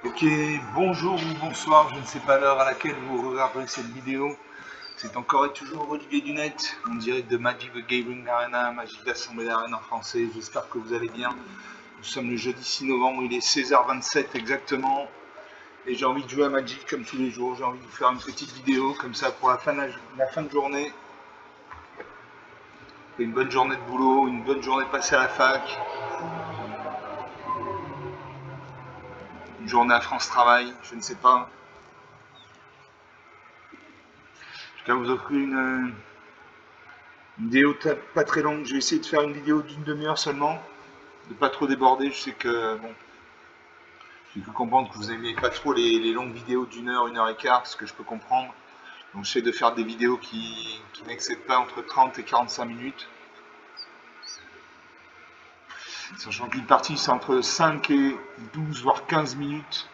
Ok, bonjour ou bonsoir, je ne sais pas l'heure à laquelle vous regarderez cette vidéo. C'est encore et toujours Olivier Dunette, en direct de Magic the Gathering Arena, Magic d'Assemblée d'Arène en français. J'espère que vous allez bien. Nous sommes le jeudi 6 novembre, il est 16h27 exactement. Et j'ai envie de jouer à Magic comme tous les jours. J'ai envie de vous faire une petite vidéo comme ça pour la fin de journée. Une bonne journée de boulot, une bonne journée passée à la fac, une journée à France Travail, je ne sais pas. Je vais vous offrir une vidéo pas très longue. Je vais essayer de faire une vidéo d'une demi-heure seulement, de pas trop déborder. Je sais que bon, j'ai pu comprendre que vous aimez pas trop les longues vidéos une heure et quart, ce que je peux comprendre. Donc j'essaie de faire des vidéos qui n'excèdent pas entre 30 et 45 minutes. Sachant qu'une partie c'est entre 5 et 12 voire 15 minutes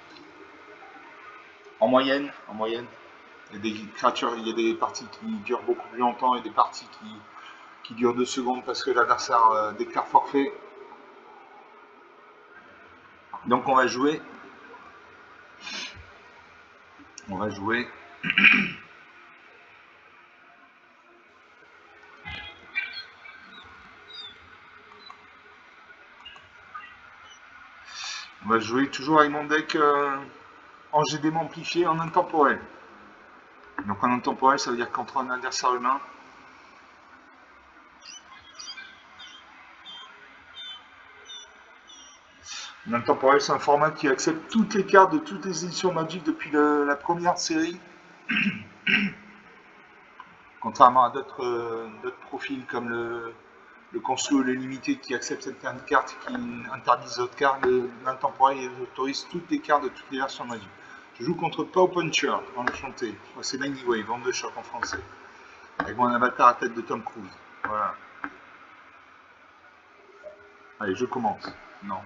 en moyenne. Il y a des créatures, il y a des parties qui durent beaucoup plus longtemps et des parties qui durent 2 secondes parce que l'adversaire déclare forfait. Donc on va jouer. On va jouer. On va jouer toujours avec mon deck en GD amplifié en intemporel. Donc en intemporel, ça veut dire contre un adversaire humain. L'intemporel, c'est un format qui accepte toutes les cartes de toutes les éditions Magic depuis la première série. Contrairement à d'autres profils comme le Consul ou le Limité qui acceptent certaines cartes et qui interdisent d'autres cartes, l'intemporel autorise toutes les cartes de toutes les versions Magic. Je joue contre Pow Puncher, enchanté. C'est Lightning Wave, vente de choc en français. Avec mon avatar à tête de Tom Cruise. Voilà. Allez, je commence. Non.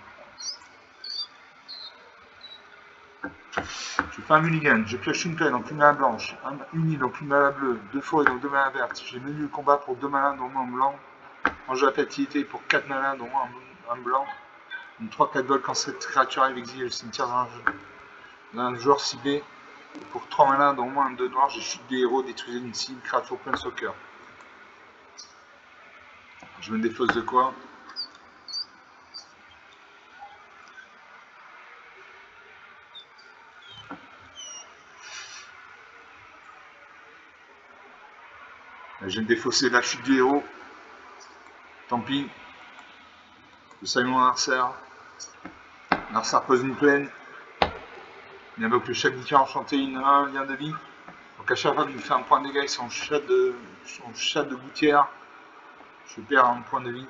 Je fais un mulligan, je pioche une plaine, donc une mana blanche, une île, donc une mana bleue, deux forêts, donc deux mana vertes. J'ai menu le combat pour 2 manas, dont un blanc. Enjeu à activité pour 4 manas, dont un blanc. Une 3-4 vol quand cette créature arrive exilée le cimetière d'un joueur ciblé. Et pour 3 manas, dont au moins un 2 noir, j'ai chute des héros, détruisez une cible, créature plein soccer. Je me défausse de quoi? Je vais me défausser la chute du héros. Tant pis. Je salue mon adversaire. L'adversaire pose une plaine. Il invoque le Chabdicaire enchanté, un lien de vie. Donc à chaque fois qu'il fait un point de dégâts avec son chat de gouttière, je perds un point de vie.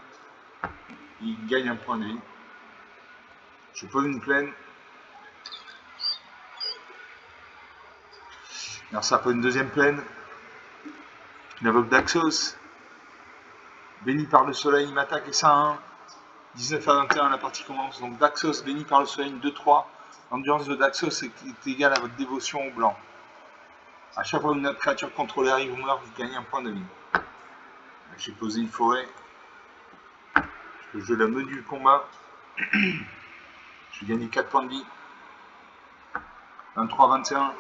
Il gagne un point de vie. Je pose une plaine. Alors ça pose une deuxième plaine. Il invoque Daxos. Béni par le soleil, il m'attaque et ça à 1. 19 à 21, la partie commence. Donc Daxos, béni par le soleil, 2-3. L'endurance de Daxos est égale à votre dévotion au blanc. À chaque fois qu'une autre créature contrôlée arrive ou meurt, vous gagnez un point de vie. J'ai posé une forêt. Je la menu du combat. J'ai gagné 4 points de vie. 23-21.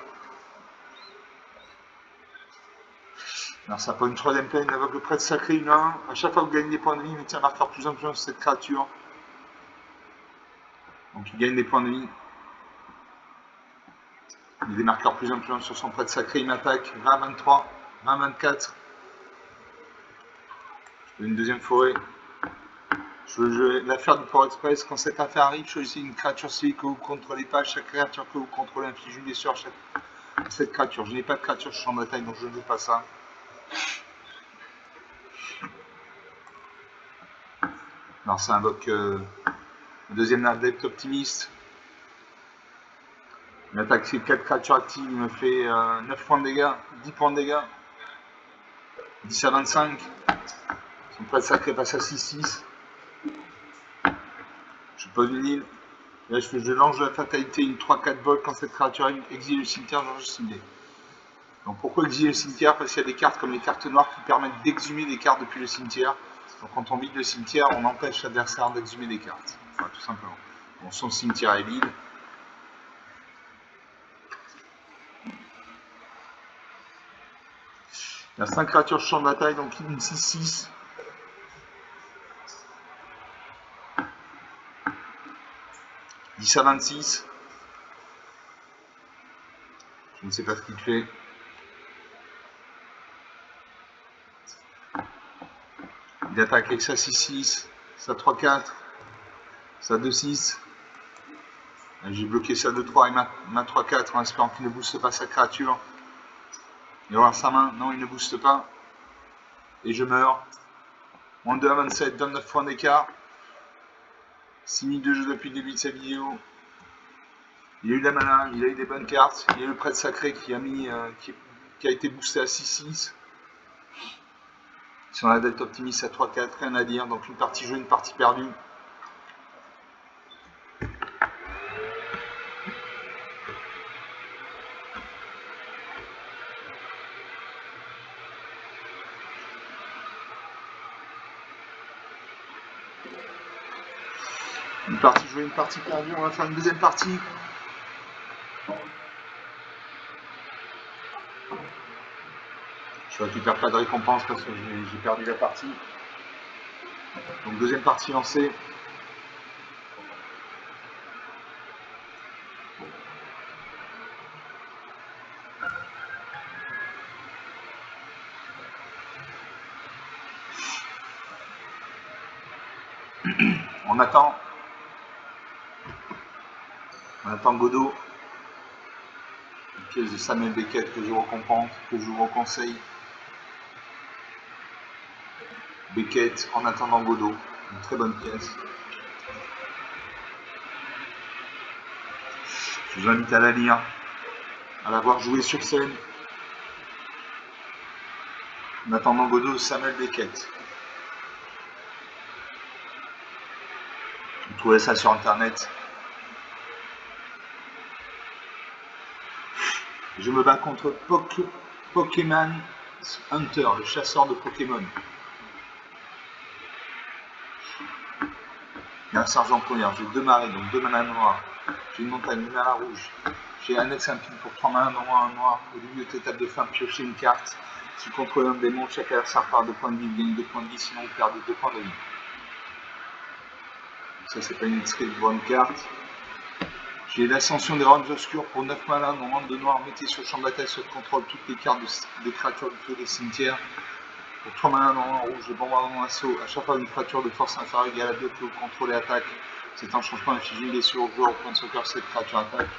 Alors ça prend une troisième plaine, il invoque le prêtre sacré, une à 1. À chaque fois que vous gagnez des points de vie, mettez un marqueur plus influent sur cette créature. Donc il gagne des points de vie. Il a des marqueurs plus influents sur son prêtre sacré, il m'attaque. 20-23, 20-24. Je fais une deuxième forêt. Je vais l'affaire du Port Express. Quand cette affaire arrive, choisissez une créature civique que vous contrôlez pas. Chaque créature que vous contrôlez inflige une blessure à cette créature. Je n'ai pas de créature sur champ de bataille, donc je ne joue pas ça. Alors ça invoque le deuxième adepte optimiste. Il attaque ses 4 créatures actives, il me fait 9 points de dégâts, 10 points de dégâts. 10 à 25. Son prêtre sacré passe à 6-6. Je pose une île. Et là, je lance de la fatalité, une 3-4 vol quand cette créature exile le cimetière, je ciblé. Donc pourquoi exiler le cimetière? Parce qu'il y a des cartes comme les cartes noires qui permettent d'exhumer des cartes depuis le cimetière. Donc quand on vide le cimetière, on empêche l'adversaire d'exhumer des cartes. Voilà, tout simplement. Bon, son cimetière est vide. Il y a 5 créatures de champ de bataille, donc une 6-6. « 10 à 26. Je ne sais pas ce qu'il fait. Il attaque avec sa 6-6, sa 3-4, sa 2-6. J'ai bloqué sa 2-3 et ma 3-4 en espérant qu'il ne booste pas sa créature. Il va voir sa main. Non, il ne booste pas. Et je meurs. Moins 2 à 27, donne 9 points d'écart. 6 minutes de jeu depuis le début de cette vidéo. Il a eu la mana, il a eu des bonnes cartes. Il y a eu le prêtre sacré qui a été boosté à 6-6. Sur la dette optimiste à 3-4, rien à dire. Donc une partie jouée, une partie perdue. Une partie jouée, une partie perdue. On va faire une deuxième partie. Je récupère pas de récompense parce que j'ai perdu la partie. Donc deuxième partie lancée. On attend Godot. Une pièce de Samuel Beckett que je vous reconseille. Beckett en attendant Godot. Une très bonne pièce. Je vous invite à la lire, à la voir jouer sur scène. En attendant Godot, Samuel Beckett. Vous trouvez ça sur internet. Je me bats contre Pokémon Hunter, le chasseur de Pokémon. Il y a un sergent polaire, j'ai 2 marées, donc 2 manas noirs. J'ai une montagne, une mana rouge. J'ai annexe un pile pour 3 manas noir. Au début de cette étape de fin, piocher une carte. Si vous contrôlez un démon, chaque adversaire part 2 points de vie, vous gagnez 2 points de vie, sinon vous perdez 2 points de vie. Ça, c'est pas une très bonne carte. J'ai l'ascension des rangs obscurs pour 9 manas, non moins de noir. Mettez sur le champ de bataille sur contrôle toutes les cartes des créatures du feu des cimetières. Pour 3 manas non rouge, le bombardement assaut. À chaque fois une créature de force inférieure égale à 2 que vous contrôlez attaque. C'est un changement infligé, il est sur le joueur au point de sauvegarde cette créature attaque.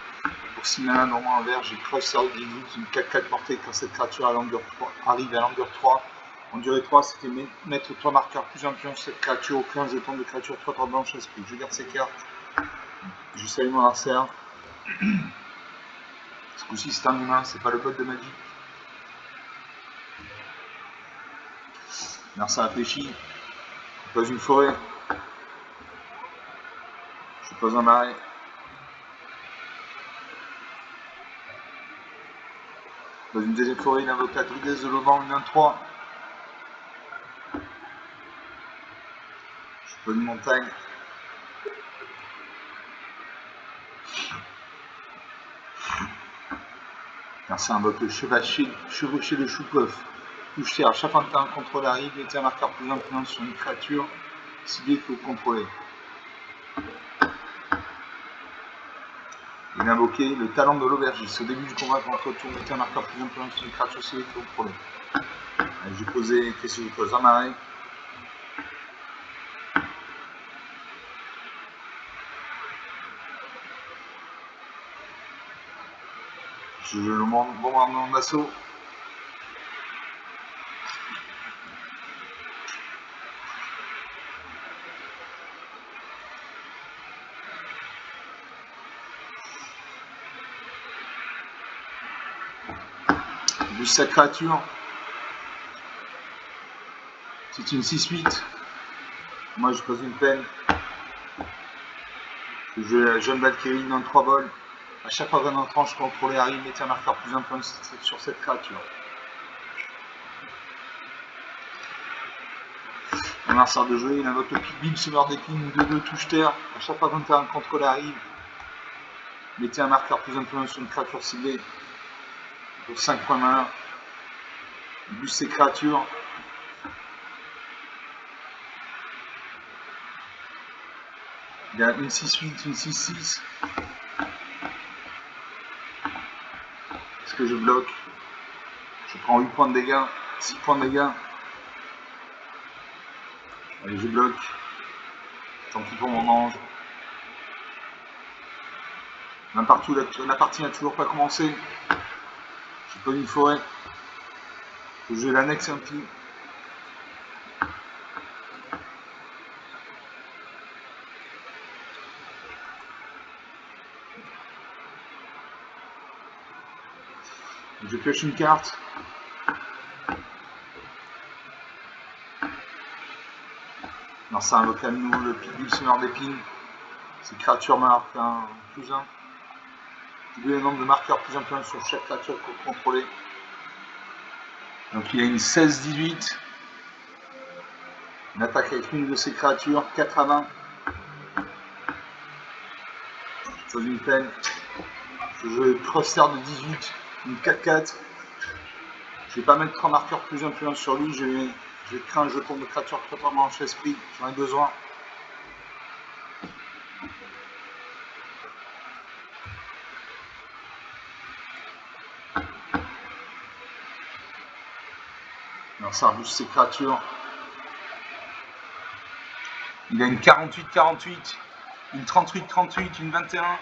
Pour 6 manas non en vert, j'ai Crusher Dilute, une 4-4 portée quand cette créature arrive à longueur 3. En durée 3, c'était mettre 3 marqueurs plus un pion sur cette créature, aucun jeton de créature 3 blanches esprit. Je garde ces cartes. Je salue mon adversaire. Ce coup-ci c'est un humain, c'est pas le bot de magie. Merci à réfléchi. Je pose une forêt. Je pose un marais. Je pose une deuxième forêt, une invocatrice de l'auvent, une 1-3. Je pose une montagne. Merci à invoque le chevauché de Choupov. Touché à chaque fois que un contrôle arrive, mettez un marqueur plus influent sur une créature ciblée que vous contrôlez. Il a invoqué le talent de l'aubergiste. Au début du combat, contre tour, mettez un marqueur plus influent sur une créature ciblée que vous contrôlez. J'ai posé, qu'est-ce que je pose? Un marais. Je le bombardement d'assaut. Boost sa créature. C'est une 6-8. Moi je pose une peine. Je joue la jeune Valkyrie dans 3 bols. A chaque fois qu'un entrant je contrôle arrive, mettez un marqueur plus influent sur cette créature. Un lanceur de jeu, il invoque le Pick Beam, Summer d'épine, 2-2 touche terre. A chaque fois qu'un contrôle arrive, mettez un marqueur plus influent sur une créature ciblée. Pour 5 points main. Il buse ses créatures. Il a une 6-8, une 6-6. Est-ce que je bloque? Je prends 8 points de dégâts, 6 points de dégâts. Allez, je bloque. Tant pis pour mon ange. La partie n'a toujours pas commencé. J'ai pas une forêt. Je vais l'annexer un petit. Je pioche une carte. Non, ça invoque à nouveau le Pulseur d'épines. Ces créatures marquent un +1. Doublez le nombre de marqueurs +1/+1 sur chaque créature que vous contrôlez. Donc il y a une 16-18. Une attaque avec une de ces créatures, 4 à 20. Je choisis une peine. Je joue Thruster de 18, une 4-4. Je vais pas mettre 3 marqueurs +1/+1 sur lui. Je vais créer un jeton de créature totalement esprit. J'en ai besoin. Alors ça rebouche ses créatures. Il a une 48-48, une 38-38, une 21.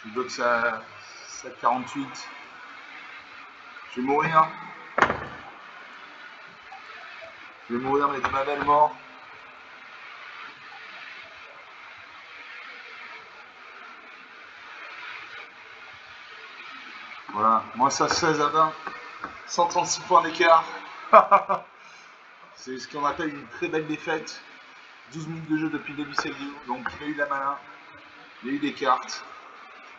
Je bloque sa 48. Je vais mourir. Je vais mourir, mais de ma belle mort. Voilà, moi ça 16 à 20. 136 points d'écart. C'est ce qu'on appelle une très belle défaite. 12 minutes de jeu depuis le début de cette vidéo. Donc il a eu la main, il a eu des cartes.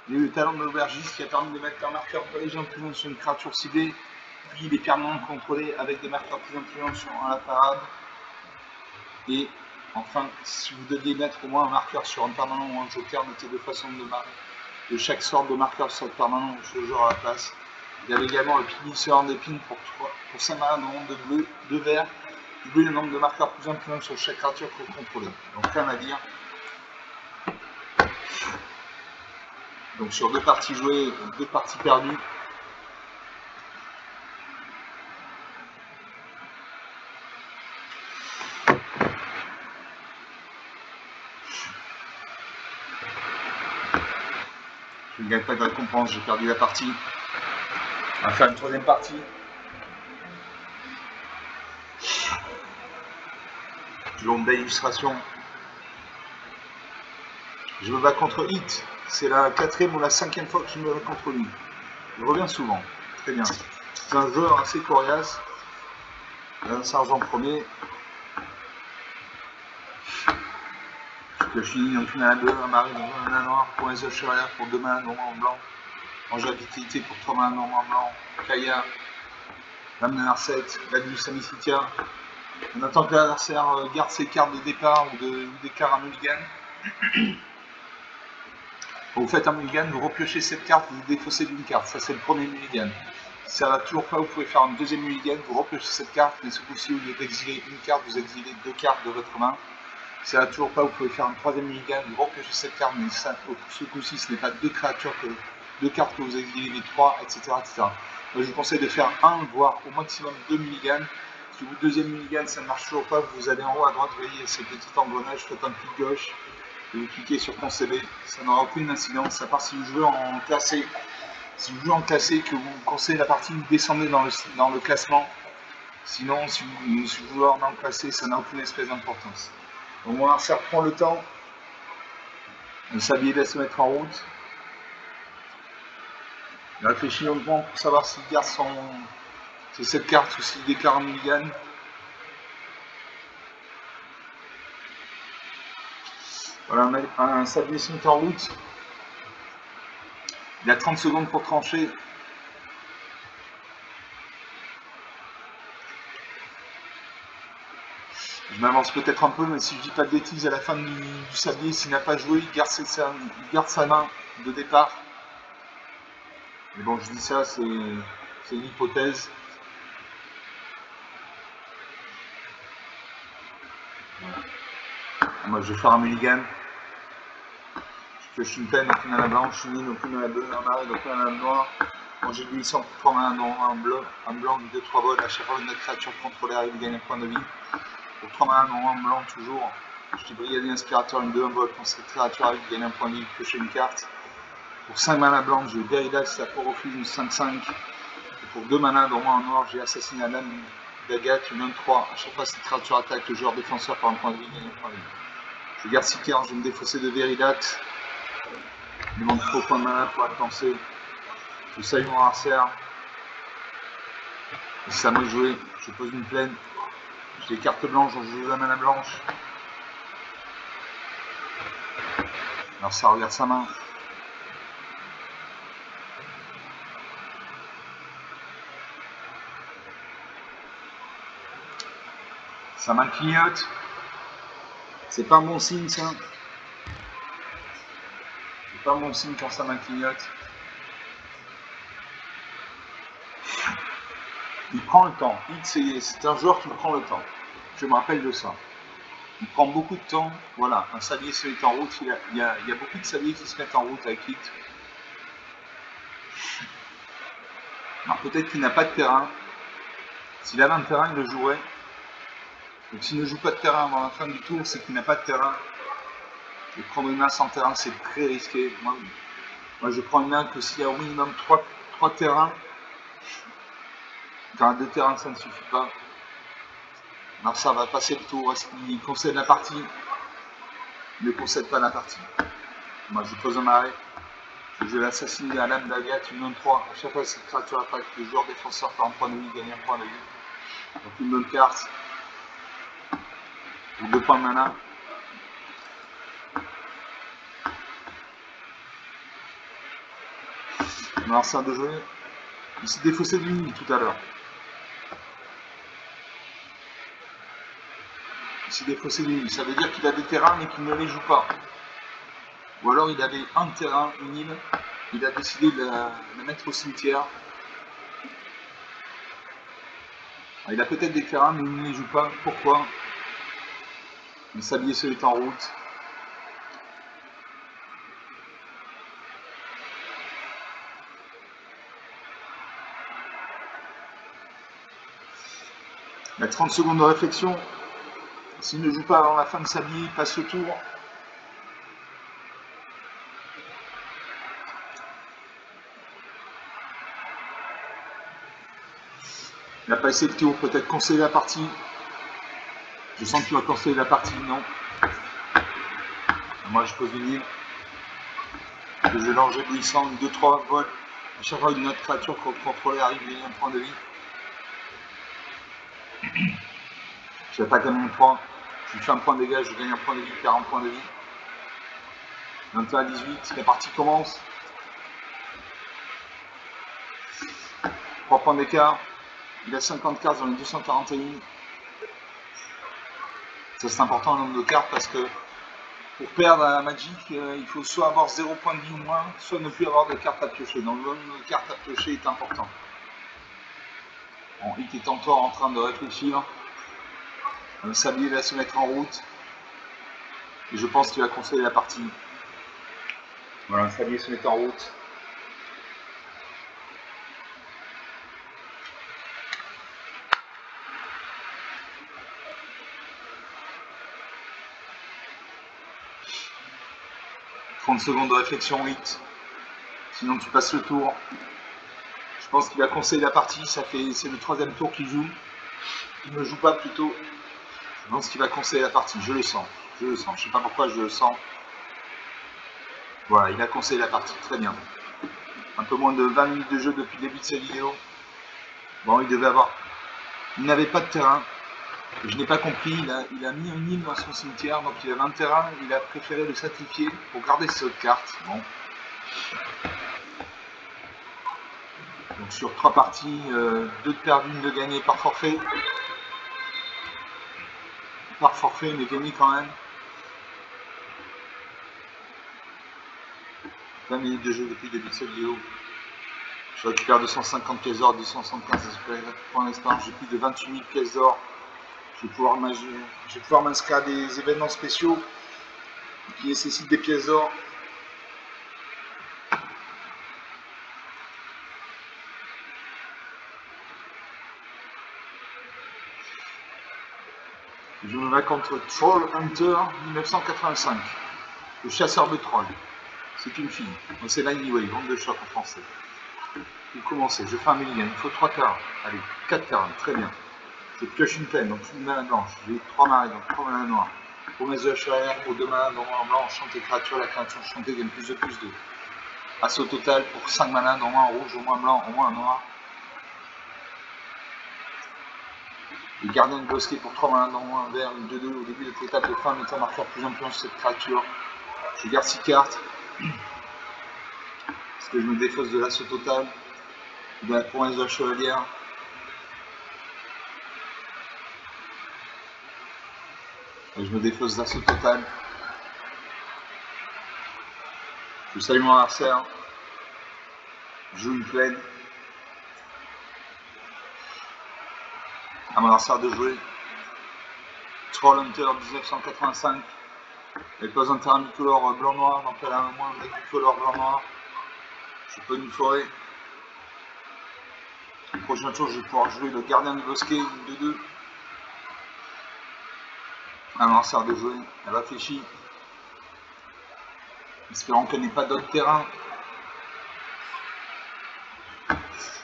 Il a eu le talent de l'aubergiste qui a permis de mettre un marqueur léger +1 sur une créature ciblée. Puis il est permanent contrôlé avec des marqueurs +1/+1 sur la parade. Et enfin, si vous deviez mettre au moins un marqueur sur un permanent ou un joker, notez deux façons de chaque sorte de marqueur sur le permanent ou sur le joueur à la place. Il y avait également le Pulseur d'épines pour 5 mana, nombre de bleu, 2 verts. Doubler le nombre de marqueurs +1/+1 sur chaque créature que vous contrôlez. Donc rien à dire. Donc sur 2 parties jouées, 2 parties perdues. Je ne gagne pas de récompense, j'ai perdu la partie. On va faire une troisième partie. Toujours une belle illustration. Je me bats contre Hit. C'est la 4e ou la 5e fois que je me bats contre lui. Il revient souvent. Très bien. C'est un joueur assez coriace. Un sergent premier. Je finis en finale à 2, un mari dans un noir pour les Ocheria pour 2 mains non en blanc. Angers Vitalité pour 3 mains non en blanc. Kaya. Lame de Narset. Gladius Amicitia. On attend que l'adversaire garde ses cartes de départ ou des cartes à mulligan. Quand vous faites un mulligan, vous repiochez cette carte, vous défaussez d'une carte. Ça, c'est le premier mulligan. Si ça ne va toujours pas, vous pouvez faire un deuxième mulligan, vous repiochez cette carte, mais ce coup-ci, au lieu d'exiler une carte, vous exilez 2 cartes de votre main. Si ça ne va toujours pas, vous pouvez faire un troisième mulligan, vous repiochez cette carte, mais ça, ce coup-ci, ce n'est pas 2 créatures, 2 cartes que vous exilez, mais 3, etc. etc. Moi, je vous conseille de faire 1, voire au maximum 2 mulligans. Si vous deuxième mulligan, ça ne marche toujours pas, vous allez en haut à droite, vous voyez ces petits engrenages, faites un clic gauche, et vous cliquez sur concéder, ça n'aura aucune incidence, à part si vous jouez en classé. Si vous jouez en classé, que vous conseillez la partie, vous descendez dans le classement. Sinon, si vous jouez en non classé, ça n'a aucune espèce d'importance. Donc mon adversaire prend le temps de s'habiller, de se mettre en route. Il réfléchit longuement pour savoir s'il garde cette carte ou s'il déclare un mulligan. Voilà, un sablier se met en route. Il a 30 secondes pour trancher. Je m'avance peut-être un peu, mais si je dis pas de bêtises, à la fin du sablier, s'il n'a pas joué, il garde sa main de départ. Mais bon, je dis ça, c'est une hypothèse. Voilà. Moi, je vais faire un mulligan. Je pioche une peine, aucune à la blanche, une ligne, aucune à la bleue, un arrêt, aucune à la noire. Bon, j'ai 800 pour prendre un blanc, 2-3 vols. À chaque fois, une autre créature contrôlée arrive, gagne un point de vie. Pour prendre un blanc, toujours. Je dis brigadier inspirateur, une 2, un vol. Quand cette créature arrive, gagne un point de vie, piocher une carte. Pour 5 mana blancs, j'ai Veridax, la Porophile, une 5-5. Et pour 2 mana, dont moi en noir, j'ai assassiné la lame d'Agathe, une 1-3. À chaque fois, cette créature attaque le joueur défenseur par un point de vie, gagne un point de vie. Je garde 6 cartes, je vais me défausser de Veridax. Il demande trop de points de mana pour être lancé. Je salue mon arcère. C'est à moi de jouer. Je pose une plaine. J'ai des cartes blanches, donc je joue la mana blanche. Alors ça regarde sa main. Sa main clignote. C'est pas un bon signe ça. C'est pas un bon signe quand sa main clignote. Il prend le temps. C'est un joueur qui prend le temps. Je me rappelle de ça. Il prend beaucoup de temps. Voilà, un sablier se met en route. Il y a beaucoup de sabliers qui se mettent en route avec Hit. Alors peut-être qu'il n'a pas de terrain. S'il avait un terrain, il le jouerait. Donc s'il ne joue pas de terrain avant la fin du tour, c'est qu'il n'a pas de terrain. Et prendre une main sans terrain, c'est très risqué. Moi, je prends une main que s'il y a au minimum 3 terrains. Quand 2 terrains, ça ne suffit pas. Alors ça va passer le tour. Est-ce qu'il concède la partie? Il ne concède pas la partie. Moi, je pose un arrêt. Je vais assassiner la lame d'Agathe, une 1-3. À chaque fois que cette créature attaque, le joueur défenseur perd un point de vie, gagne un point de vie. Donc une bonne carte. Ou 2 points de mana. Alors ça de jouer. Il s'est défaussé de l'une tout à l'heure. Il s'est défaussé de l'une. Ça veut dire qu'il a des terrains mais qu'il ne les joue pas. Ou alors il avait un terrain, une île. Il a décidé de la mettre au cimetière. Alors, il a peut-être des terrains mais il ne les joue pas. Pourquoi? Le sablier se met en route. Il a 30 secondes de réflexion. S'il ne joue pas avant la fin de sablier, il passe le tour. Il n'a pas essayé le tour, peut-être conseiller la partie. Je sens qu'il va conseiller la partie, non. Moi je pose une île. Je vais langer éblouissant, 2-3 vols. À chaque fois une autre créature qu'on contrôle arrive, il y a un point de vie. J'attaque à mon point. Je lui fais un point de dégâts, je gagne un point de vie, 40 points de vie. 21 à 18, la partie commence. 3 points d'écart. Il a 50 cartes dans les 241. Ça c'est important le nombre de cartes parce que pour perdre à la Magic, il faut soit avoir 0 point de vie ou moins, soit ne plus avoir de cartes à piocher. Donc le nombre de cartes à piocher est important. Bon, Hit est encore en train de réfléchir. Le sablier va se mettre en route. Et je pense qu'il va conseiller la partie. Voilà, le sablier se met en route. « 30 secondes de réflexion, Hit. Sinon tu passes le tour. Je pense qu'il va conseiller la partie. C'est le 3e tour qu'il joue. Il ne joue pas plutôt. Je pense qu'il va conseiller la partie. Je le sens. Je ne sais pas pourquoi je le sens. Voilà, il a conseillé la partie. Très bien. Un peu moins de 20 minutes de jeu depuis le début de cette vidéo. Bon, il n'avait pas de terrain. Je n'ai pas compris, il a mis une île dans son cimetière, donc il avait un terrain, il a préféré le sacrifier pour garder ses autres cartes. Bon. Donc sur 3 parties, 2 de perdu, 1 de gagné par forfait. Par forfait, mais gagné quand même. 20 minutes de jeu depuis le début de cette vidéo. Je récupère 250 pièces d'or, 275 points d'expérience, j'ai plus de 28 000 pièces d'or. Je vais pouvoir m'inscrire à des événements spéciaux qui nécessitent des pièces d'or. Je me bats contre Troll Hunter 1985, le chasseur de trolls. C'est une fille. C'est l'Anyway, vente de choc en français. Pour commencer, je fais un mulligan, il faut 3 cartes. Allez, 4 cartes, très bien. Je pioche une peine, donc une mana blanche. J'ai 3 marais, donc 3 manas noirs. Promesse de HRR, pour 2 manas en blanc, enchanté créature, la créature enchantée gagne plus de plus 2. Assaut total pour 5 manas, au moins en rouge, au moins blanc, au moins en noir. Le gardien de bosquet pour 3 manas, au moins vert, une 2-2 au début de l'étape de fin, mettant marqueur plus en plus sur cette créature. Je garde 6 cartes. Parce que je me défausse de l'assaut total, de la promesse de la chevalière. Et je me défausse d'assaut total. Je salue mon adversaire. Je joue une plaine. À mon adversaire de jouer. Troll Hunter 1985. Elle pose un terrain bicolore blanc-noir, donc elle a un moins de bicolore blanc-noir. Je peux une forêt. Le prochain tour, je vais pouvoir jouer le gardien du bosquet, une 2-2. À mon adversaire de jouer. Elle réfléchit. Espérant qu'elle n'ait pas d'autres terrains.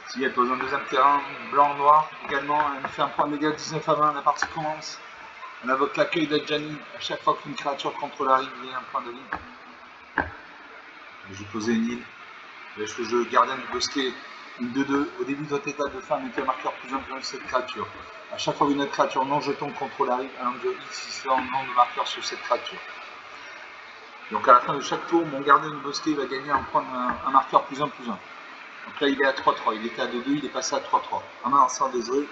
Si elle pose un deuxième terrain, blanc-noir également, elle me fait un point de dégâts 19 à 20, la partie commence. Elle invoque l'accueil d'Adjani. À chaque fois qu'une créature contrôle arrive, il y a un point de vie. J'ai posé une île. Là, je joue gardien du bosquet, une 2-2. Au début de votre étape de fin, mettez un marqueur plus important de cette créature. À chaque fois qu'une autre créature non jeton contrôle arrive, un nombre de X si c'est en nombre de marqueurs sur cette créature. Donc à la fin de chaque tour, mon gardien du bosquet va gagner un marqueur plus 1 plus 1. Donc là, il est à 3-3. Il était à 2-2, il est passé à 3-3. Un adversaire de jouer.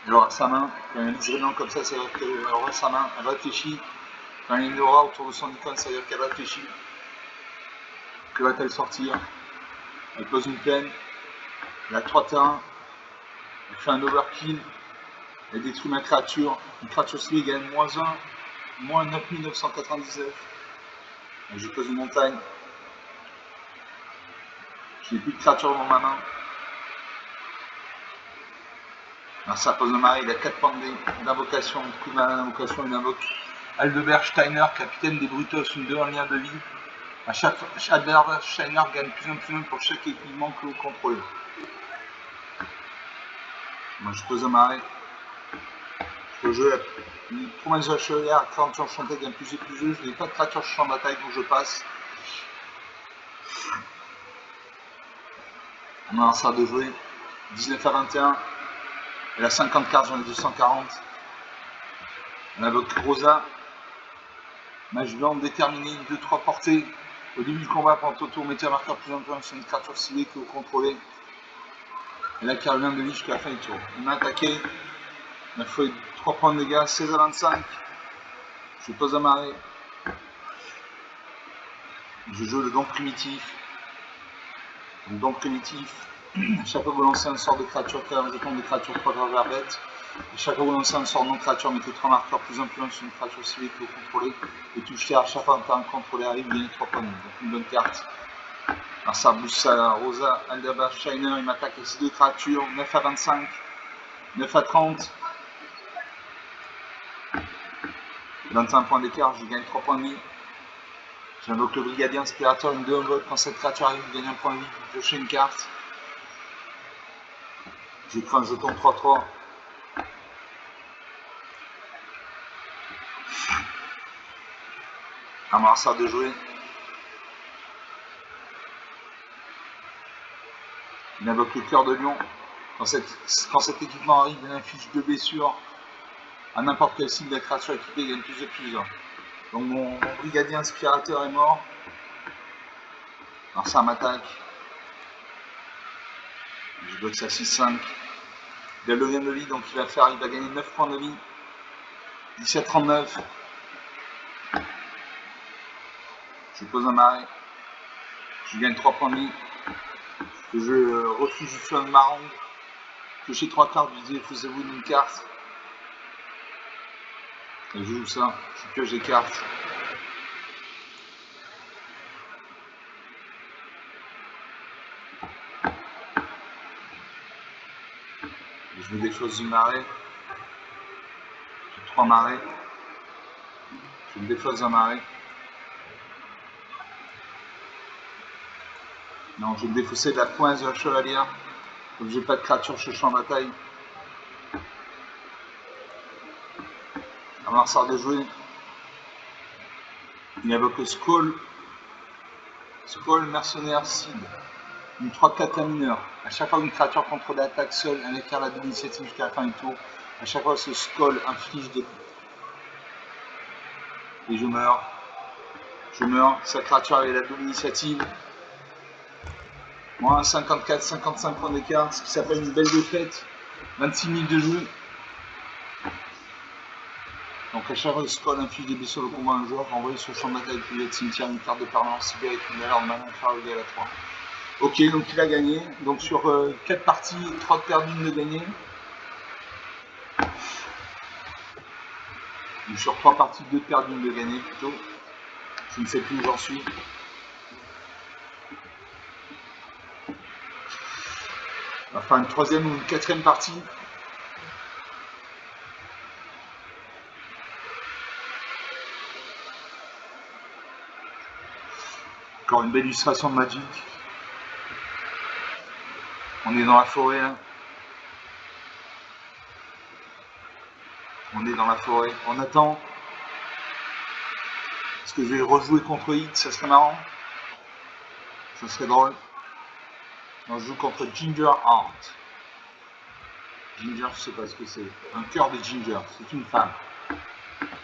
Alors à sa main, quand il y a un liserement comme ça, c'est-à-dire qu'elle aura sa main, elle réfléchit. Quand il y a une aura autour de son icône, c'est-à-dire qu'elle réfléchit. Que va-t-elle sortir? Elle pose une plaine. Elle a 3 terrains. Elle fait un overkill. Elle détruit ma créature. Une créature ciblée gagne -1, moins 9999. Je pose une montagne. Je n'ai plus de créature dans ma main. Alors ça pose le marais, il a 4 points d'invocation, coup de mana d'invocation, il invoque Aldebert Steiner, capitaine des Brutos, une 2 en lien de vie. À chaque fois, Aldebert Steiner gagne plus 1 pour chaque équipement que vous contrôlez. Moi je pose le marais. Je joue une promesse de la chevalière, créature enchantée gagne plus de plus 2. Je n'ai pas de créature sur champ de bataille, donc je passe. On a un sort de jouer. 19 à 21. Elle a 50 cartes, j'en ai 240. On invoque Rosa. Mage blanc déterminé, 2-3 portées. Au début du combat, pendant ton tour, mettez un marqueur plus important sur une créature ciblée que vous contrôlez. Et là, qui revient de vie jusqu'à la fin du tour. Il m'a attaqué. Il m'a fait 3 points de dégâts, 16 à 25. Je pose un marais. Je joue le don primitif. Le don primitif. Chaque fois que vous lancez un sort de créature, créez un jeton de créature 3 vers bête. Et chaque fois que vous lancez un sort non créature, mettez 3 marqueurs plus 1 sur une créature ciblée que vous contrôlez. Et touchez à chaque fois qu'un contrôlé arrive, gagnez 3 points de vie. Donc une bonne carte. Alors ça bouge ça, Rosa, Aldebert Steiner, il m'attaque avec ces 2 créatures, 9 à 25, 9 à 30. 21 points d'écart, je gagne 3 points de vie. J'invoque le brigadier inspirateur, une 2 invoque. Quand cette créature arrive, je gagne 1 point de vie, je pioche une carte. J'ai pris un jeton 3-3. Un adversaire de jouer. Il invoque le cœur de lion. Quand cet équipement arrive, il inflige 2 blessures à n'importe quel signe de la créature équipée, il gagne plus de plus 1. Donc mon brigadier inspirateur est mort. Alors ça m'attaque. Je boxe à 6-5. Il a le lien de vie, donc il va gagner 9 points de vie. 17-39. Je pose un marais. Je gagne 3 points de vie. Je refuse sur le marron. Piocher 3 cartes, je dis défaussez-vous d'une carte. Et je joue ça, je pioche des cartes. Je me défausse du marais. J'ai 3 marées. Je me défausse d'un marais. Non, je vais me défausser de la coince de la chevalière. Donc j'ai pas de créature sur le champ de bataille. Alors ça de jouer. Il invoque Skull. Skull, mercenaire, Cid. Une 3-4 la mineur. À chaque fois qu'une créature contrôle l'attaque seule, elle acquiert la double initiative jusqu'à la fin du tour. À chaque fois ce Skull inflige des... Et je meurs. Sa créature avait la double initiative. Moi, 54-55 points d'écart, ce qui s'appelle une belle défaite. 26 minutes de jeu. Donc à chaque fois que Skull inflige des blessures au combat un joueur, envoyé sur le champ de bataille plus de cimetière une carte de permanence ciblée avec une valeur de mana inférieure à la 3. Ok, donc il a gagné. Donc sur 4 parties, 3 de perdu, 1 de gagné. Ou sur 3 parties, 2 de perdu, 1 de gagné plutôt. Je ne sais plus où j'en suis. On va faire une 3e ou une 4e partie. Encore une belle illustration de Magic. On est dans la forêt là. On est dans la forêt. On attend. Est-ce que je vais rejouer contre Hit? Ça serait marrant. Ça serait drôle. On joue contre Ginger Heart. Ginger, je sais pas ce que c'est. Un cœur de Ginger. C'est une femme.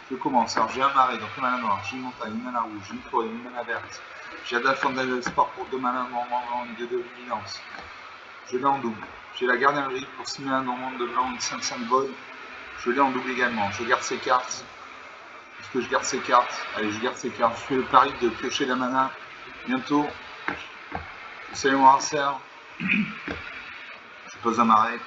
Je commence. Alors j'ai un marais, donc une mana noire. J'ai une montagne, une mana rouge, une forêt, une mana verte. J'ai Adal Fondal Sport pour 2 mana normand et 2 de vigilance. Je l'ai en double. J'ai la gardiennerie pour 6 mana normande de blanc et 5-5 vol. Je l'ai en double également. Je garde ces cartes. Est-ce que je garde ces cartes? Allez, je garde ces cartes. Je fais le pari de piocher la mana. Bientôt. Salut mon harcèle. Je pose un marais.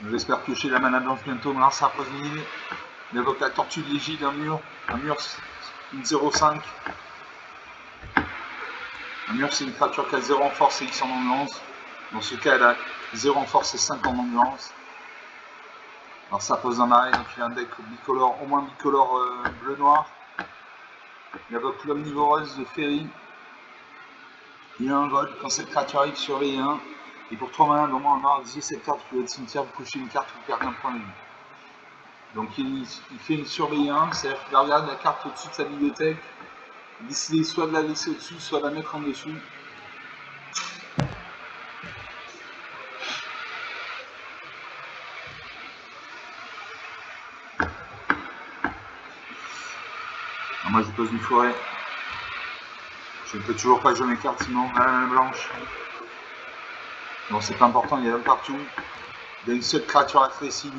J'espère piocher la mana blanche bientôt. Mon harcèle pose une île. Il invoque la tortue de l'égide, un mur, une 0,5. Un mur, c'est une créature qui a 0 en force et X en ambulance. Dans ce cas, elle a 0 en force et 5 en ambulance. Alors ça pose un marais, donc il a un deck bicolore, au moins bicolore bleu-noir. Il invoque l'omnivoreuse de Ferry. Il a un vote, quand cette créature arrive, surveille 1. Et pour 3 mana, normalement, on a utilisé cette carte, vous pouvez être cimetière, vous cochez une carte, vous perdez un point de vie. Donc il fait une surveille 1, c'est-à-dire qu'il va regarder la carte au-dessus de sa bibliothèque, décider soit de la laisser au-dessus, soit de la mettre en dessous. Alors moi je pose une forêt. Je ne peux toujours pas jouer mes cartes sinon la blanche. Bon c'est pas important, il y a un partout. Il y a une seule créature agressive,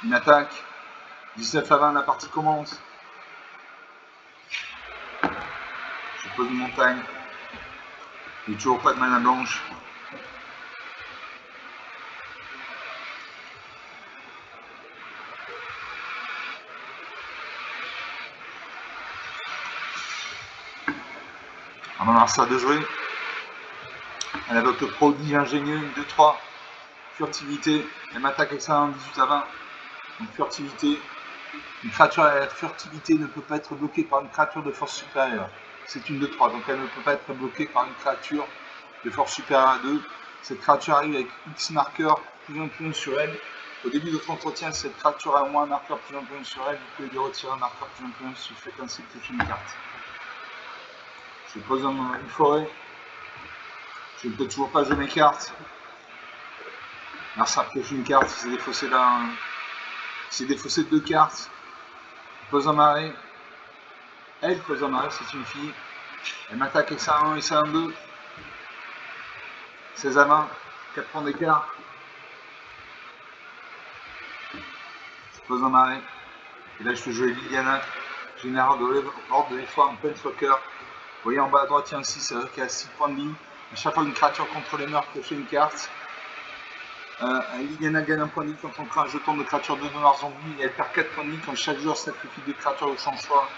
une attaque. 19 à 20, la partie commence. Je pose une montagne. Il n'y a toujours pas de mana blanche. On en a ça de jouer. Elle invoque le prodige ingénieux, une 2-3. Furtivité. Elle m'attaque avec ça en 18 à 20. Donc furtivité. Une créature à la furtivité ne peut pas être bloquée par une créature de force supérieure. C'est une 2-3, donc elle ne peut pas être bloquée par une créature de force supérieure à 2. Cette créature arrive avec X marqueurs +1/+1 sur elle. Au début de votre entretien, cette créature a au moins un marqueur +1/+1 sur elle. Vous pouvez lui retirer un marqueur +1/+1 si vous faites ainsi toucher une carte. Je pose une forêt. Je ne peux toujours pas jouer mes cartes. Alors ça pioche une carte, c'est défaussé d'un. C'est défaussé de 2 cartes. Je pose un marais. Elle pose un marais, c'est une fille. Elle m'attaque avec ça 1 et ça 2. 16 à 20, 4 points d'écart. Je pose un arrêt. Et là, je peux jouer Liliana, général ordre de l'effort en Planeswalker. Vous voyez en bas à droite, il y a un 6, c'est-à-dire qu'il y a 6 points de vie. À chaque fois une créature contre les meurtres, piocher une carte. Liliana gagne un point de vie quand on crée un jeton de créature de noir zombie et elle perd 4 points de vie quand chaque joueur sacrifie des créatures de son choix.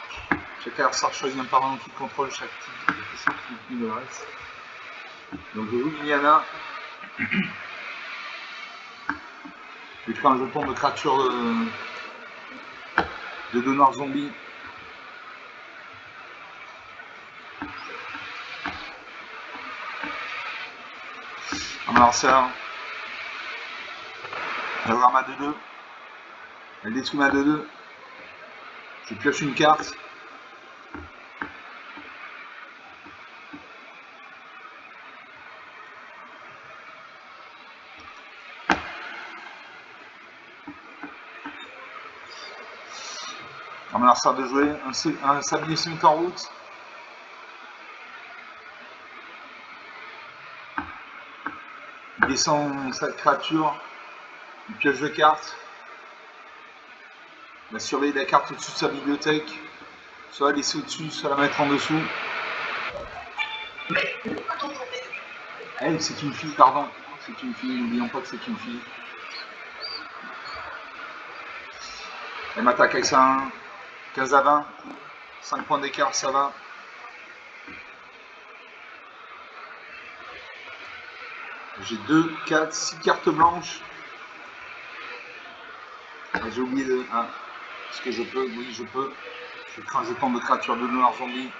Chaque adversaire choisit un permanent qui contrôle chaque type de reste. Donc je joue Liliana. Je crée un jeton de créature de deux noirs zombies. On lance ça. Elle va ma 2-2. Elle détruit ma 2-2. Je pioche une carte. On va de jouer un sablier se met en route. Il descend sa créature. Il pioche de cartes. Il va surveiller la carte au-dessus de sa bibliothèque. Soit la laisser au-dessus, soit la mettre en dessous. Elle, c'est une fille, pardon. C'est une fille, n'oublions pas que c'est une fille. Elle m'attaque avec ça 15 à 20. 5 points d'écart, ça va. J'ai 2, 4, 6 cartes blanches. J'ai oublié de... Ah, est-ce que je peux? Oui, je peux. Je crée un jeton de créature de noir zombie.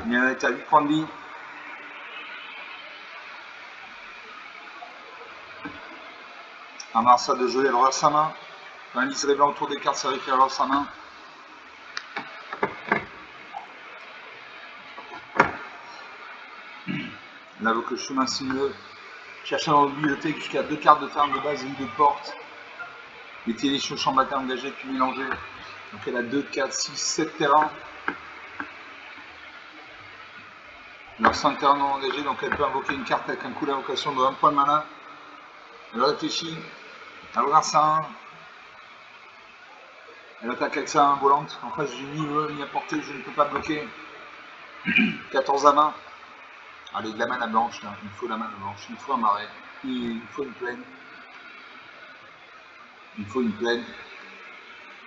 Il y en a à 8 points de vie. Un Marsa de jouer, elle reverse sa main. Un liseré blanc autour des cartes, ça veut qu'elle reverse sa main. Là, que je chemin sinueux. Cherchez dans la bibliothèque jusqu'à 2 cartes de terrain de base et une de porte. Mettez-les sur le champ bataille engagé puis mélangé. Donc elle a 2, 4, 6, 7 terrains. Alors 5 terrains non engagés, donc elle peut invoquer une carte avec un coût d'invocation de 1 point de mana. Elle réfléchit. Elle regarde ça 1. Elle attaque avec ça 1 volante. En face, j'ai ni à portée, je ne peux pas bloquer. 14 à main. Allez, de la mana blanche, là. Il me faut la mana blanche. Il me faut un marais. Il faut une plaine. Il faut une plaine.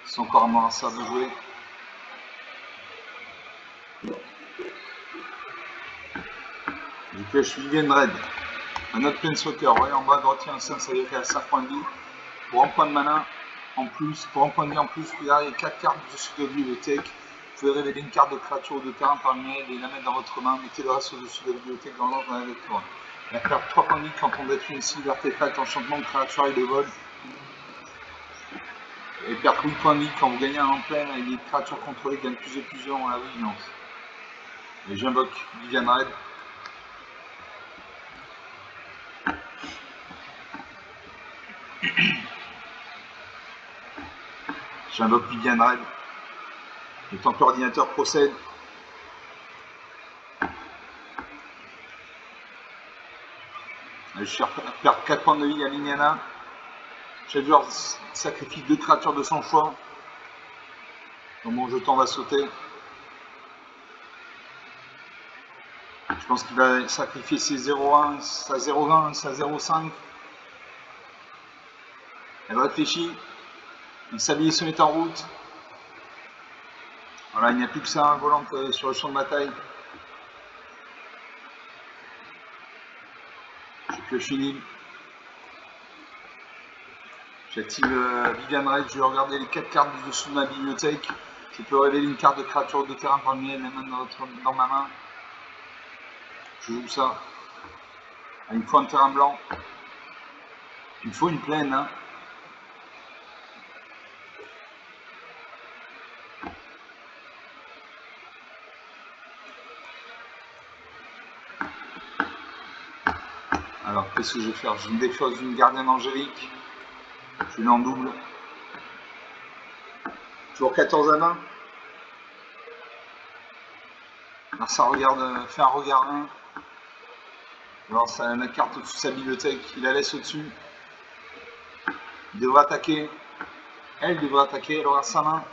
C'est encore un Marsa de jouer. Du coup, je suis Vivienne Red. Un autre Planeswalker. Vous voyez en bas à droite, il y a un 5, ça veut dire qu'elle a 5 points de vie. Pour un point de mana en plus, pour un point de vie en plus, regardez les 4 cartes au-dessus de la bibliothèque. Vous pouvez révéler une carte de créature ou de terrain parmi elles et la mettre dans votre main. Mettez le reste au-dessus de la bibliothèque dans l'ordre de la lecture. Elle perd 3 points de vie quand on détruit une cible, artefact, enchantement, de créature et de vol. Et perd 8 points de vie quand vous gagnez un en pleine et les créatures contrôlées gagnent plus de plusieurs en la vigilance. Et j'invoque Vivienne Red. J'invoque Vivienne Red. Le temps que l'ordinateur procède. Je perds 4 points de vie à Liliana. Chaque joueur sacrifie 2 créatures de son choix. Donc mon jeton va sauter. Je pense qu'il va sacrifier ses 0,1, sa 0,20, sa 0,5. Elle réfléchit. Le sablier se met en route. Voilà, il n'y a plus que ça, un volant sur le champ de bataille. Je pioche une île. J'active Vivienne Red, je vais regarder les 4 cartes du dessous de ma bibliothèque. Je peux révéler une carte de créature de terrain parmi elles, dans ma main. Je joue ça. Il me faut un terrain blanc. Il me faut une plaine. Hein. Alors, qu'est-ce que je vais faire? Je me défausse d'une gardienne angélique. Je l'ai en double. Toujours 14 à 20. Alors, ça regarde, fait un regard 1. Alors ça la carte au-dessus de sa bibliothèque, il la laisse au-dessus. Il devrait attaquer. Elle devrait attaquer, elle aura sa main.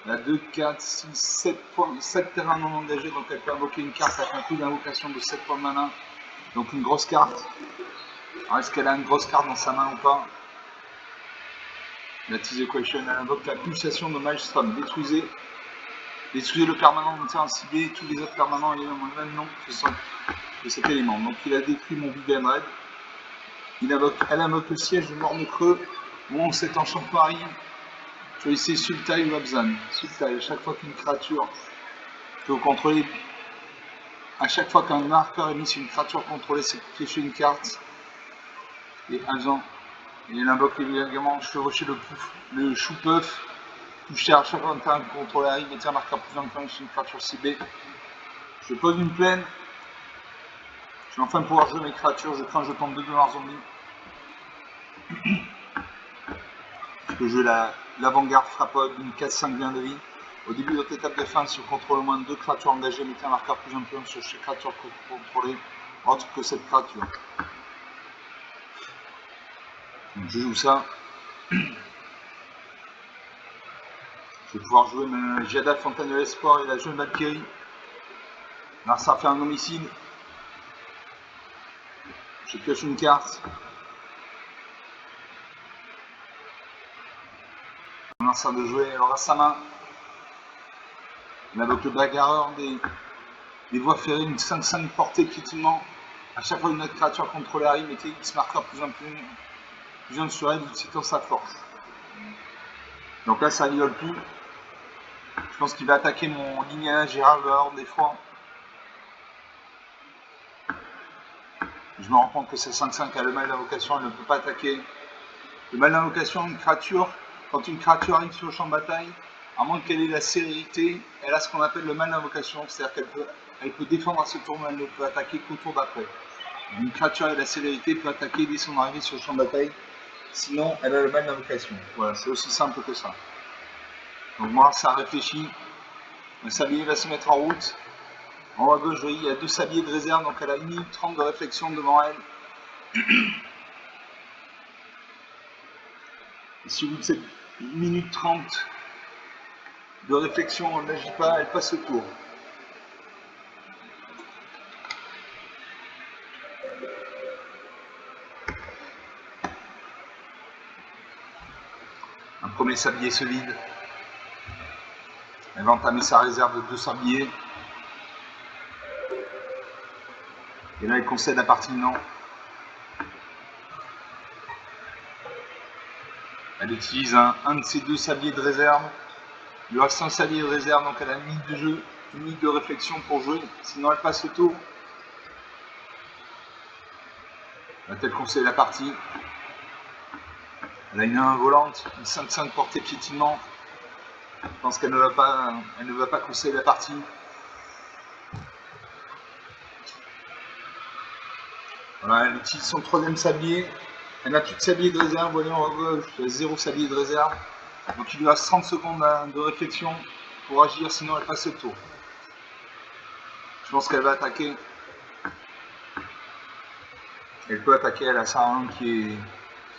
Elle a 2, 4, 6, 7 terrains non engagés, donc elle peut invoquer une carte avec un coup d'invocation de 7 points de mana. Donc une grosse carte. Alors est-ce qu'elle a une grosse carte dans sa main ou pas? La Tease Equation, elle invoque la pulsation de Maelstrom. Détruisez le permanent de terrain ciblé, tous les autres permanents ayant le même nom de cet élément. Donc il a détruit mon Big Red. Elle invoque le siège de Morne-Creux. Bon, cet enchantement arrive. Choisissez Sultai ou Abzan. Sultai, à chaque fois qu'une créature que vous contrôlez, à chaque fois qu'un marqueur est mis sur une créature contrôlée, c'est piocher une carte. Et Abzan, il invoque également chevaucher le chou-peuf. Toucher à chaque fois qu'un terrain contrôlé arrive, mettez un marqueur plus important sur une créature ciblée. Je pose une plaine. Je vais enfin pouvoir jouer mes créatures. Je prends un jeton de 2 noirs zombies. Je peux jouer l'avant-garde frappode, une 4-5 bien de vie. Au début de votre étape de fin, si vous contrôlez au moins 2 créatures engagées, mettez un marqueur plus influent sur chaque créature que vous contrôlez, autre que cette créature. Donc je joue ça. Je vais pouvoir jouer ma Jada Fontaine de l'Espoir et la jeune Valkyrie. Alors ça fait un homicide. Je pioche une carte. On ça de jouer, elle aura sa main. On invoque le bagarreur des voies ferrées, une 5-5 portée piétinement. À chaque fois une autre créature contrôlée arrive, mettez X marqueur plus un sur elle, citant sa force. Donc là ça rigole plus. Je pense qu'il va attaquer mon lignage Gérard Horde des fois. Je me rends compte que c'est 5-5 a le mal d'invocation, elle ne peut pas attaquer. Le mal d'invocation, quand une créature arrive sur le champ de bataille, à moins qu'elle ait la célérité, elle a ce qu'on appelle le mal d'invocation, c'est-à-dire qu'elle peut défendre à ce tour, mais elle ne peut attaquer qu'au tour d'après. Une créature avec la célérité peut attaquer dès son arrivée sur le champ de bataille, sinon elle a le mal d'invocation. Voilà, c'est aussi simple que ça. Donc moi, ça réfléchit. Un sablier va se mettre en route. En haut à gauche, il y a 2 sabliers de réserve, donc elle a 1 minute 30 de réflexion devant elle. Et si vous cette 1 minute 30 de réflexion, on n'agit pas, elle passe le tour. Un premier sablier se vide. Elle va entamer sa réserve de 2 sabliers. Et là, elle concède la partie non. Elle utilise un de ses 2 sabliers de réserve. Il lui reste un sablier de réserve, donc elle a 1 minute de jeu, 1 minute de réflexion pour jouer. Sinon, elle passe le tour. Va-t-elle concéder la partie? Elle a une 1 volante, une 5-5 portée piétinement. Je pense qu'elle ne va pas concéder la partie. Voilà, elle utilise son 3e sablier. Elle n'a plus de sablier de réserve, voyons en gauche, elle a 0 sablier de réserve. Donc il lui reste 30 secondes de réflexion pour agir, sinon elle passe le tour. Je pense qu'elle va attaquer. Elle peut attaquer, elle a sa 1 qui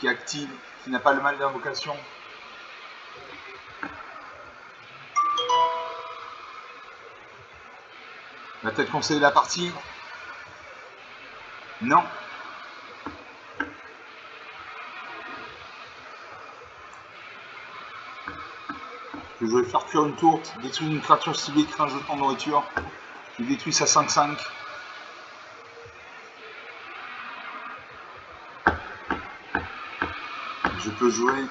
est active, qui n'a pas le mal d'invocation. Va-t-elle concéder la partie? Non. Je vais faire cuire une tourte, détruire une créature ciblée qui crée un jeton de nourriture. Je détruis sa 5-5. Je peux jouer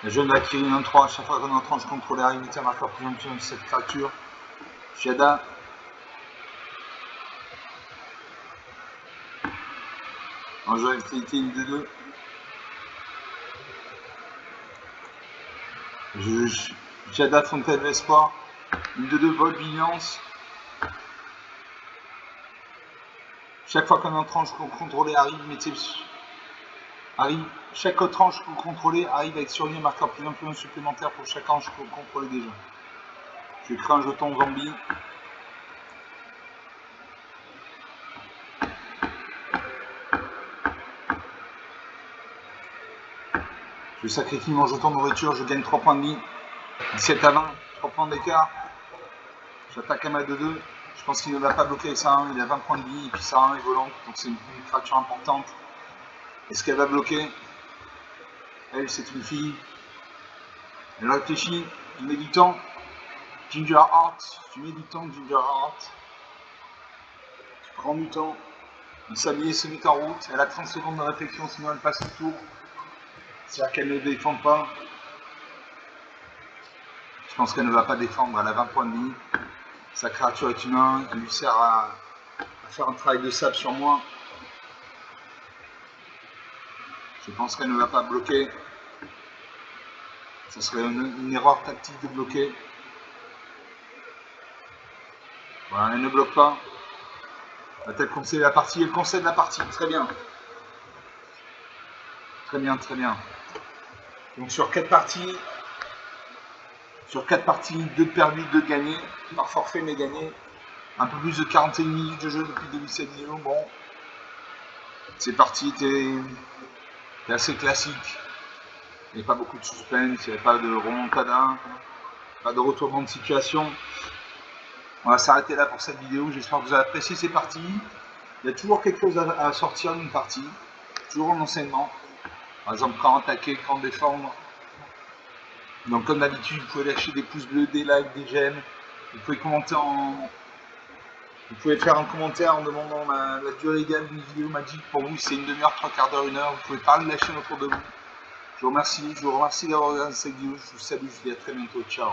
la jeune Valkyrie 1-3. À chaque fois qu'on entend, je contrôle la réalité à marqueur plus de cette créature. Jada. En jeu avec qualité 1 de 2. Jada Fontaine de l'Espoir. 1 de 2 vol vigilance. Chaque fois qu'un tranche que vous contrôlez arrive, chaque tranche que vous contrôlez arrive avec surligne marqueur plus influence supplémentaire pour chaque tranche que vous contrôlez déjà. Je crée un jeton zombie. Je sacrifie mon jeton de nourriture, je gagne 3 points de vie. 17 à 20, 3 points d'écart. J'attaque à ma 2-2. Je pense qu'il ne va pas bloquer avec ça 1, il a 20 points de vie, et puis ça 1 est volante, donc c'est une fracture importante. Est-ce qu'elle va bloquer? Elle, c'est une fille. Elle réfléchit, il met du temps. Ginger Heart, tu mets du temps, Ginger Heart. Tu prends du temps. Le sablier se met en route, elle a 30 secondes de réflexion, sinon elle passe le tour. C'est-à-dire qu'elle ne défend pas. Je pense qu'elle ne va pas défendre, elle a 20 points de vie. Sa créature est une 1, elle lui sert à faire un travail de sable sur moi. Je pense qu'elle ne va pas bloquer. Ce serait une erreur tactique de bloquer. Voilà, elle ne bloque pas. Va-t-elle concéder la partie? Elle concède la partie, très bien. Très bien, très bien. Donc sur 4 parties, 2 de perdu, 2 de gagné, par forfait mais gagné. Un peu plus de 41 minutes de jeu depuis le début de cette vidéo. Bon, ces parties étaient assez classiques. Il n'y avait pas beaucoup de suspense, il n'y avait pas de remontada, pas de retournement de situation. On va s'arrêter là pour cette vidéo. J'espère que vous avez apprécié ces parties. Il y a toujours quelque chose à sortir d'une partie, toujours un enseignement. Par exemple, quand attaquer, quand défendre. Donc comme d'habitude, vous pouvez lâcher des pouces bleus, des likes, des j'aime. Vous pouvez commenter Vous pouvez faire un commentaire en demandant la durée idéale d'une vidéo Magic. Pour vous, c'est une demi-heure, 3 quarts d'heure, 1 heure. Vous pouvez parler de la chaîne autour de vous. Je vous remercie d'avoir regardé cette vidéo. Je vous salue, je vous dis à très bientôt. Ciao.